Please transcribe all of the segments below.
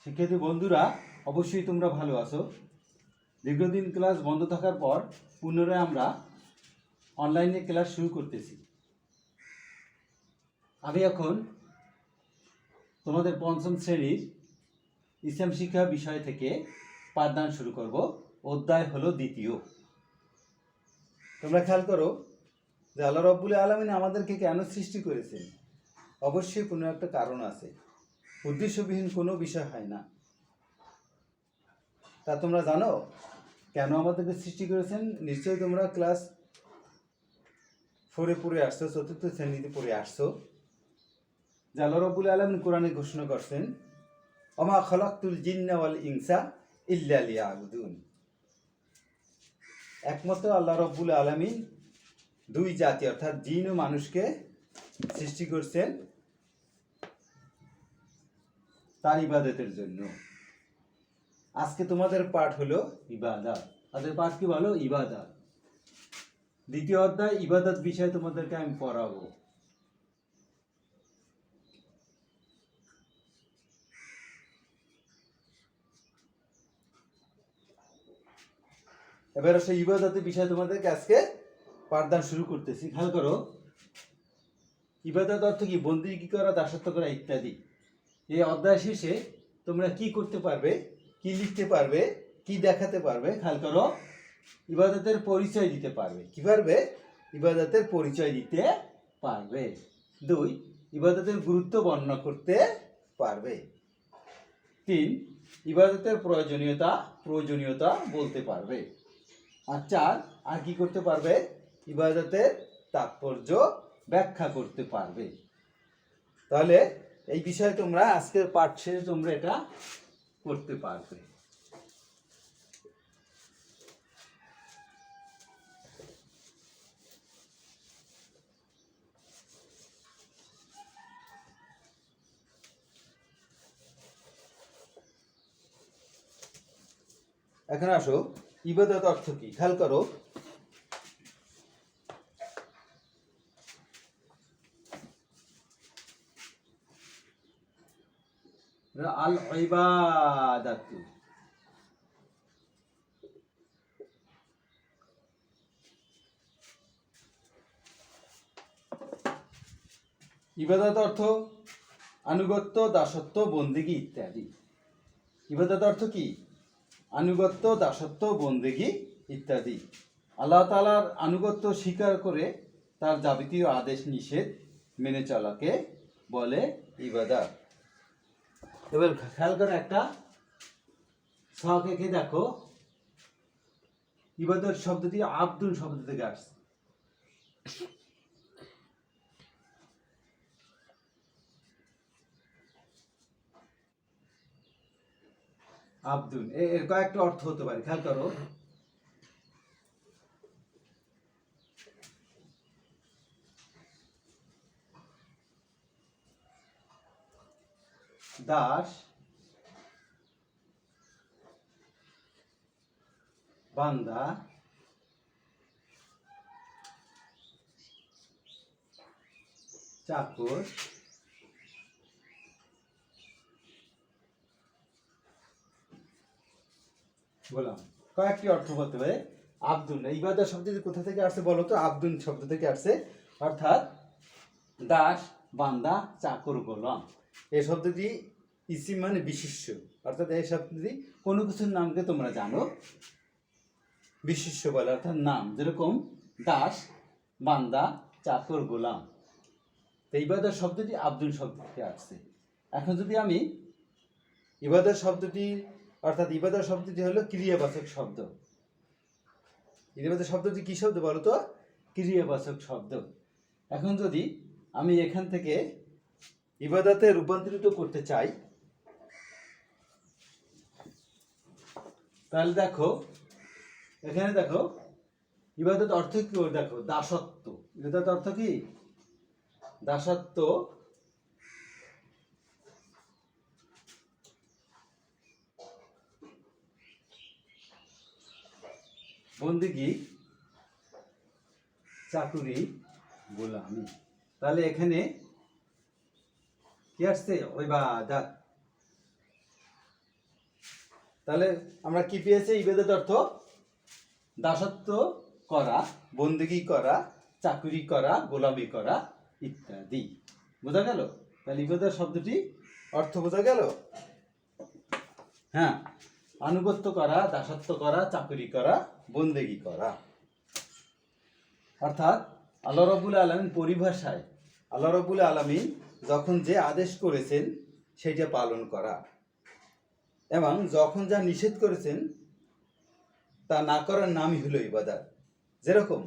শিক্ষার্থী বন্ধুরা, অবশ্যই তোমরা ভালো আছো। দীর্ঘদিন ক্লাস বন্ধ থাকার পর পুনরায় আমরা অনলাইনে ক্লাস শুরু করতেছি। আমি এখন তোমাদের পঞ্চম শ্রেণীর ইসলাম শিক্ষা বিষয় থেকে পাঠদান শুরু করব। অধ্যায় হলো দ্বিতীয়। তোমরা খেয়াল করো যে আল্লাহ রাব্বুল আলামিন আমাদেরকে কেন সৃষ্টি করেছেন। অবশ্যই কোনো একটা কারণ আছে, উদ্দেশ্যবিহীন কোনো বিষয় হয় না। তা তোমরা জানো কেন আমাদেরকে সৃষ্টি করেছেন? নিশ্চয়ই তোমরা ক্লাস 4-এ পড়ে আসছো, চতুর্থ শ্রেণীতে পড়ে আসছো যে আল্লাহ রাব্বুল আলামিন কোরআনে ঘোষণা করছেন, ওমা খালাকতুল জিন্না ওয়াল ইনসা ইল্লা লিয়াবুদুন। একমাত্র আল্লাহ রাব্বুল আলামিন দুই জাতি অর্থাৎ জিন ও মানুষকে সৃষ্টি করছেন তার ইবাদতের জন্য। আজকে তোমাদের পাঠ হলো ইবাদত। তাদের পাঠ কি বলো? ইবাদত। দ্বিতীয় অধ্যায় ইবাদত বিষয়ে তোমাদেরকে আমি পড়াবো। এবার সেই ইবাদতের বিষয়ে তোমাদেরকে আজকে পাঠদান শুরু করতেছি। খেয়াল করো, ইবাদত অর্থ কি? বন্দেগী করা, দাসত্ব করা ইত্যাদি। এই অধ্যায় শেষে তোমরা কি করতে পারবে, কি লিখতে পারবে, কি দেখাতে পারবে? খেয়াল করো, ইবাদতের পরিচয় দিতে পারবে। কি পারবে? ইবাদতের পরিচয় দিতে পারবে। 2, ইবাদতের গুরুত্ব বর্ণনা করতে পারবে। 3, ইবাদতের প্রয়োজনীয়তা বলতে পারবে। আর 4, আর কি করতে পারবে? ইবাদতের তাৎপর্য ব্যাখ্যা করতে পারবে। তাহলে এই বিষয়ে তোমরা আজকের পাঠ শেষে তোমরা এটা করতে পারবে। এখন আসো, ইবাদত অর্থ কি? খেয়াল করো, আল ইবাদাতু, ইবাদত অর্থ আনুগত্য, দাসত্ব, বন্দেগী ইত্যাদি। ইবাদত অর্থ কি? আনুগত্য, দাসত্ব, বন্দেগী ইত্যাদি। আল্লাহ তাআলার আনুগত্য স্বীকার করে তার যাবতীয় আদেশ নিষেধ মেনে চলাকে বলে ইবাদত। এবার খেয়াল করে একটা ছক এঁকে দেখো, ইবাদত শব্দটি আব্দুন শব্দ থেকে আসছে। আব্দুন এর কয়েকটা অর্থ হতে পারে। খেয়াল করো, দাস, বান্দা, চাকর, গোলাম। কয়েকটি অর্থ হতে পারে। আব্দুন, ইবাদত শব্দটি কোথা থেকে আসছে বলো তো? আব্দুন শব্দ থেকে আসছে, অর্থাৎ দাস, বান্দা, চাকর, গোলাম। এই শব্দটি ইসিম মানে বিশেষ্য, অর্থাৎ এই শব্দটি কোনো কিছুর নামকে তোমরা জানো বিশেষ্য বলে, অর্থাৎ নাম। যেরকম দাস, বান্দা, চাকর, গোলাম। তো ইবাদত শব্দটি আব্দুল শব্দ থেকে আসছে। এখন যদি আমি ইবাদত শব্দটি, অর্থাৎ ইবাদত শব্দটি হলো ক্রিয়াবাচক শব্দ। ইবাদত শব্দটি কি শব্দ বলো তো? ক্রিয়াবাচক শব্দ। এখন যদি আমি এখান থেকে ইবাদতে রূপান্তরিত করতে চাই, তাহলে দেখো, এখানে দেখো ইবাদত অর্থ কি? দেখো, দাসত্ব। ইবাদত অর্থ কি? দাসত্ব, বন্দেগী, চাকুরি, গোলামি। তাহলে এখানে কি আসছে? ইবাদত। তাহলে আমরা কি পেয়েছি? ইবাদত অর্থ দাসত্ব করা, বন্দেগী করা, চাকুরি করা, গোলামি করা ইত্যাদি। বোঝা গেল? তাহলে ইবাদত শব্দটি অর্থ বোঝা গেল? হ্যাঁ, আনুগত্য করা, দাসত্ব করা, চাকুরি করা, বন্দেগী করা। অর্থাৎ আল্লাহ রাব্বুল আলামিন পরিভাষায় আল্লাহ রাব্বুল আলামিন যখন যে আদেশ করেছেন সেটা পালন করা, এবং যখন যা নিষেধ করেছেন তা না করার নামই হলো ইবাদত। যেরকম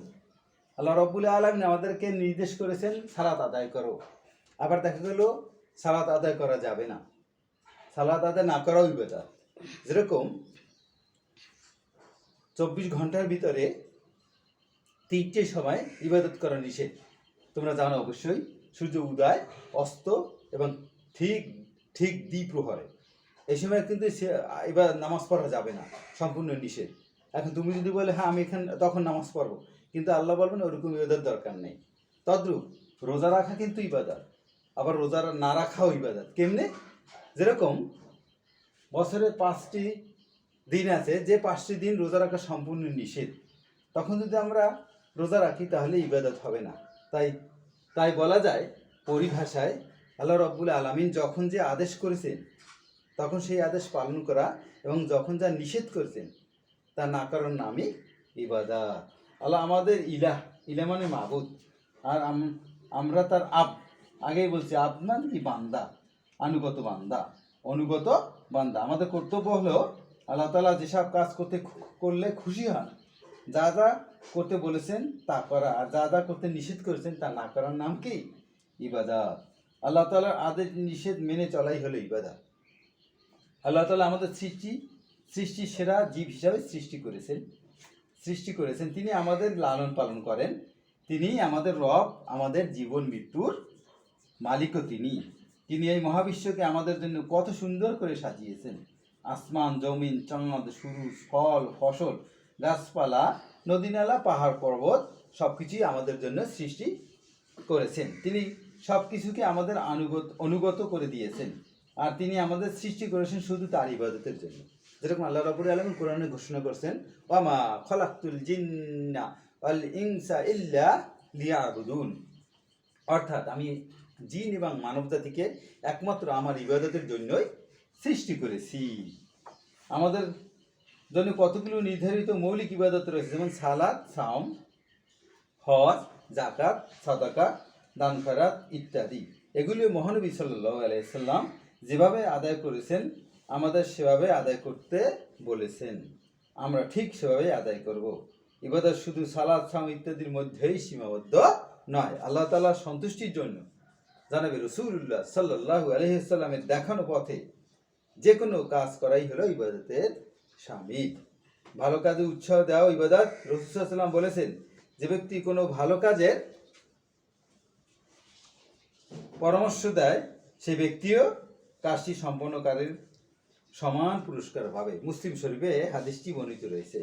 আল্লাহ রাব্বুল আলামিন আমাদেরকে নির্দেশ করেছেন সালাত আদায় করো, আবার দেখা গেল সালাত আদায় করা যাবে না, সালাত আদায় না করাও ইবাদত। যেরকম 24 ঘন্টার ভিতরে 3টে সময় ইবাদত করা নিষেধ, তোমরা জানো অবশ্যই। সূর্য উদয়, অস্ত এবং ঠিক ঠিক দ্বিপ্রহরে, এই সময় কিন্তু এবার নামাজ পড়া যাবে না, সম্পূর্ণ নিষেধ। এখন তুমি যদি বলে হ্যাঁ আমি এখানে তখন নামাজ পড়বো, কিন্তু আল্লাহ বলবেন ওরকম ইবাদত দরকার নেই। তদ্রূপ রোজা রাখা কিন্তু ইবাদত, আবার রোজা না রাখাও ইবাদত। কেমনে? যেরকম বছরে 5টি দিন আছে, যে 5টি দিন রোজা রাখা সম্পূর্ণ নিষেধ, তখন যদি আমরা রোজা রাখি তাহলে ইবাদত হবে না। তাই বলা যায় পরিভাষায় আল্লাহ রাব্বুল আলামিন যখন যে আদেশ করেছেন তখন সেই আদেশ পালন করা, এবং যখন যা নিষেধ করেছেন তা না করার নামই ইবাদত। আল্লাহ আমাদের ইলাহ, ইলাহ মানে মাবুদ, আর আমরা তার আগেই বলছি আব মানে কি? বান্দা, আনুগত বান্দা, অনুগত বান্দা। আমাদের কর্তব্য হলো আল্লাহ তাআলা যেসব কাজ করলে খুশি হন, যা যা করতে বলেছেন তা করা, আর যা যা করতে নিষেধ করেছেন তা না করার নাম কি? ইবাদত। আল্লাহ তাআলার আদেশ নিষেধ মেনে চলাই হলো ইবাদত। আল্লাহ তাআলা আমাদের সৃষ্টির সেরা জীব হিসাবে সৃষ্টি করেছেন। তিনি আমাদের লালন পালন করেন, তিনি আমাদের রব, আমাদের জীবন মৃত্যুর মালিকও তিনি এই মহাবিশ্বকে আমাদের জন্য কত সুন্দর করে সাজিয়েছেন। আসমান, জমিন, চাঁদ, সূর্য, ফল, ফসল, গাছপালা, নদী নালা, পাহাড় পর্বত সবকিছুই আমাদের জন্য সৃষ্টি করেছেন। তিনি সবকিছুকে আমাদের অনুগত করে দিয়েছেন, আর তিনি আমাদের সৃষ্টি করেছেন শুধু তার ইবাদতের জন্য। যেরকম আল্লাহ রাব্বুল আলামিন কোরআনে ঘোষণা করেছেন, ওয়ামা খলাকতুল জিন্না ওয়াল ইনসা ইল্লা লিয়াবুদুন, অর্থাৎ আমি জিন এবং মানব জাতিকে একমাত্র আমার ইবাদতের জন্যই সৃষ্টি করেছি। আমাদের জন্য কতগুলো নির্ধারিত মৌলিক ইবাদত রয়েছে, যেমন সালাত, সাওম, হজ, যাকাত, সাদাকা, দান খয়রাত ইত্যাদি। এগুলি মহানবী সাল্লাল্লাহু আলাইহি সাল্লাম যেভাবে আদায় করেছেন আমাদের সেভাবে আদায় করতে বলেছেন, আমরা ঠিক সেভাবে আদায় করব। ইবাদত শুধু সালাত, সাওম ইত্যাদির মধ্যেই সীমাবদ্ধ নয়। আল্লাহ তাআলার সন্তুষ্টির জন্য জানাবে রাসূলুল্লাহ সাল্লাল্লাহু আলাইহি সাল্লামের দেখানো পথে যে কোনো কাজ করাই হলো ইবাদতের শামিল। ভালো কাজে উৎসাহ দেওয়া ইবাদত। রাসূল সাল্লাল্লাহু আলাইহি সাল্লাম বলেছেন, যে ব্যক্তি কোনো ভালো কাজের পরামর্শ দেয় সেই ব্যক্তিও কাজটি সম্পন্নকারীর সমান পুরস্কার পাবে। মুসলিম শরীফে হাদিসটি বর্ণিত রয়েছে।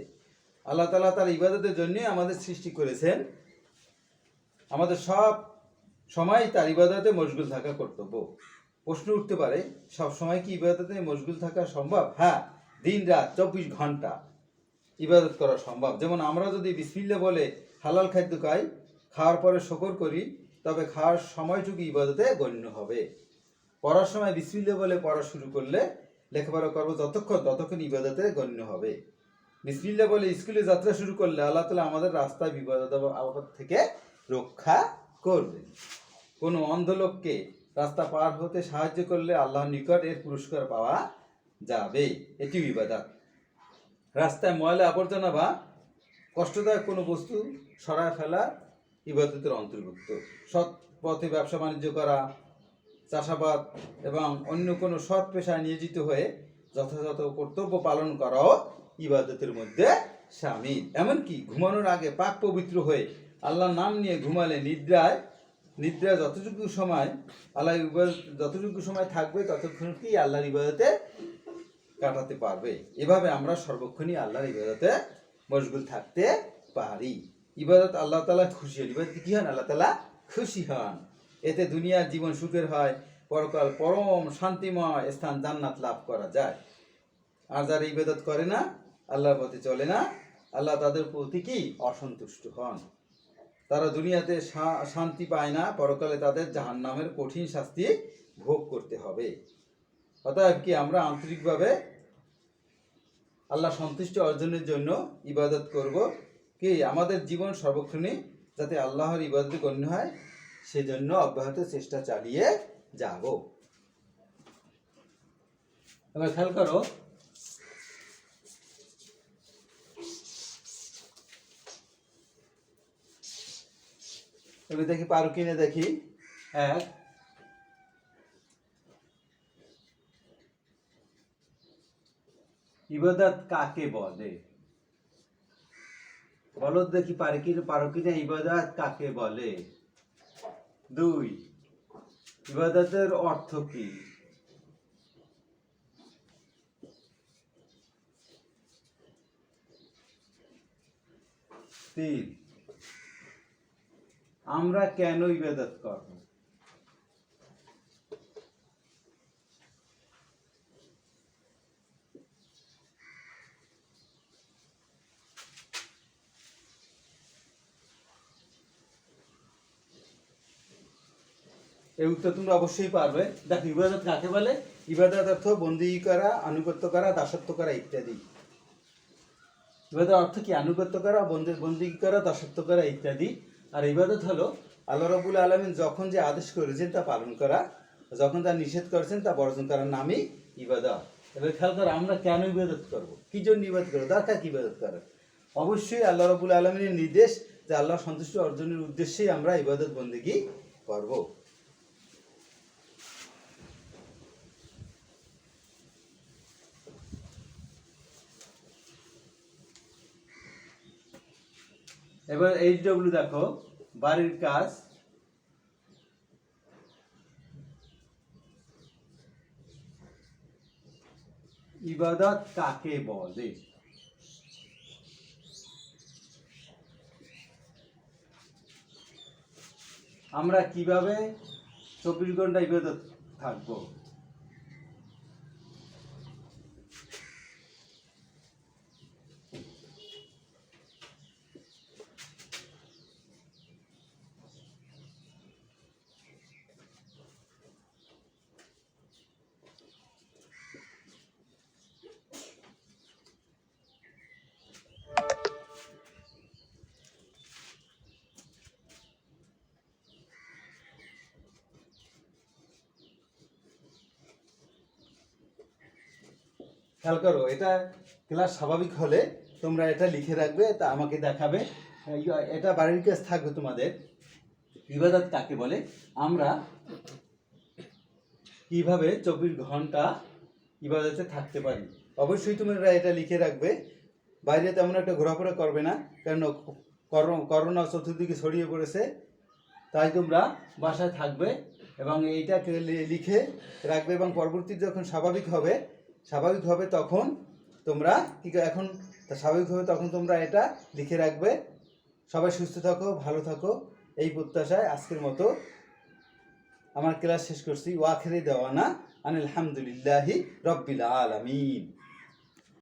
আল্লাহ তাআলা তার ইবাদতের জন্য আমাদের সৃষ্টি করেছেন, আমাদের সব সময় তার ইবাদতে মশগুল থাকা কর্তব্য। প্রশ্ন উঠতে পারে, সব সময় কি ইবাদতে মশগুল থাকা সম্ভব? হ্যাঁ, দিন রাত 24 ঘন্টা ইবাদত করা সম্ভব। যেমন আমরা যদি বিসমিল্লাহ বলে হালাল খাদ্য খাই, খাওয়ার পরে শুকর করি, তবে খাওয়ার সময়টুকু ইবাদতে গণ্য হবে। পড়ার সময় বিসমিল্লাহ বলে পড়া শুরু করলে লেখাপড়া করবো ততক্ষণ ইবাদতে গণ্য হবে। বিসমিল্লাহ বলে স্কুলে যাত্রা শুরু করলে আল্লাহ তাআলা আমাদের রাস্তায় বিপদ আপদ থেকে রক্ষা করবেন। কোনো অন্ধ লোককে রাস্তা পার হতে সাহায্য করলে আল্লাহর নিকট এর পুরস্কার পাওয়া যাবে, এটিও ইবাদত। রাস্তায় ময়লা আবর্জনা বা কষ্টদায়ক কোনো বস্তু সরায় ফেলা ইবাদতের অন্তর্ভুক্ত। সৎ পথে ব্যবসা বাণিজ্য করা, চাষাবাদ এবং অন্য কোনো সৎ পেশায় নিয়োজিত হয়ে যথাযথ কর্তব্য পালন করাও ইবাদতের মধ্যে শামিল। এমনকি ঘুমানোর আগে পাক পবিত্র হয়ে আল্লাহর নাম নিয়ে ঘুমালে নিদ্রায় যতটুকু সময় থাকবে ততক্ষণই আল্লাহর ইবাদতে কাটাতে পারবে। এভাবে আমরা সর্বক্ষণই আল্লাহর ইবাদতে মশগুল থাকতে পারি। ইবাদত আল্লাহ তাআলা খুশি হন। ইবাদত কি হন? আল্লাহ তাআলা খুশি হন। এতে দুনিয়ার জীবন সুখের হয়, পরকাল পরম শান্তিময় স্থান জান্নাত লাভ করা যায়। আর যারা ইবাদত করে না, আল্লাহর পথে চলে না, আল্লাহ তাদের প্রতি কি অসন্তুষ্ট হন। তারা দুনিয়াতে শান্তি পায় না, পরকালে তাদের জাহান্নামের কঠিন শাস্তি ভোগ করতে হবে। অতএব কি আমরা আন্তরিকভাবে আল্লাহ সন্তুষ্টি অর্জনের জন্য ইবাদত করব, কি আমাদের জীবন সর্বক্ষণে যাতে আল্লাহর ইবাদতে গণ্য হয় সেজন্য অব্যাহত চেষ্টা চালিয়ে যাব। এবার খেয়াল করো, এবার দেখি পারো কিনে দেখি। এক, ইবাদত কাকে বলে? বলো দেখি পারো কিনা ইবাদত কাকে বলে? দুই, ইবাদতের অর্থ কি? তিন, আমরা কেন ইবাদত করব? এই উত্তর তোমরা অবশ্যই পারবে। দেখো, ইবাদত কাকে বলে? ইবাদত অর্থ বন্দেগী করা, আনুগত্য করা, দাসত্ব করা ইত্যাদি। ইবাদত অর্থ কি? আনুগত্য করা, বন্দেগী করা, দাসত্ব করা ইত্যাদি। আর ইবাদত হলো আল্লাহ রাব্বুল আলামিন যখন যে আদেশ করেছেন তা পালন করা, যখন তা নিষেধ করেছেন তা বর্জন করার নামই ইবাদত। এবার খেয়াল করো, আমরা কেন ইবাদত করব, কি জন্য ইবাদত করবো, দরকার কি ইবাদত করার? অবশ্যই আল্লাহ রাব্বুল আলামিনের নির্দেশ যে আল্লাহ সন্তুষ্টি অর্জনের উদ্দেশ্যেই আমরা ইবাদত বন্দেগী করব। এবার HW দেখো, বাড়ির কাজ। ইবাদত কাকে বলে? আমরা কিভাবে 24 ঘন্টা ইবাদত থাকবো? খেয়াল করো, এটা ক্লাস স্বাভাবিক হলে তোমরা এটা লিখে রাখবে, তা আমাকে দেখাবে। এটা বাড়ির কাজ থাকবে তোমাদের। ইবাদত কাকে বলে, আমরা কিভাবে 24 ঘন্টা ইবাদতে থাকতে পারি। অবশ্যই তোমরা এটা লিখে রাখবে। বাইরে তেমন একটা ঘোরাফেরা করবে না, কারণ করোনা চতুর্দিকে ছড়িয়ে পড়েছে। তাই তোমরা বাসায় থাকবে এবং এইটাকে লিখে রাখবে, এবং পরবর্তী যখন স্বাভাবিক হবে তখন তোমরা এখন স্বাভাবিক হবে তখন তোমরা এটা লিখে রাখবে। সবাই সুস্থ থাকো, ভালো থাকো, এই প্রত্যাশায় আজকের মতো আমার ক্লাস শেষ করছি। ওয়াখিরি দাওয়ানা আনিল হামদুলিল্লাহি রাব্বিল আলামিন।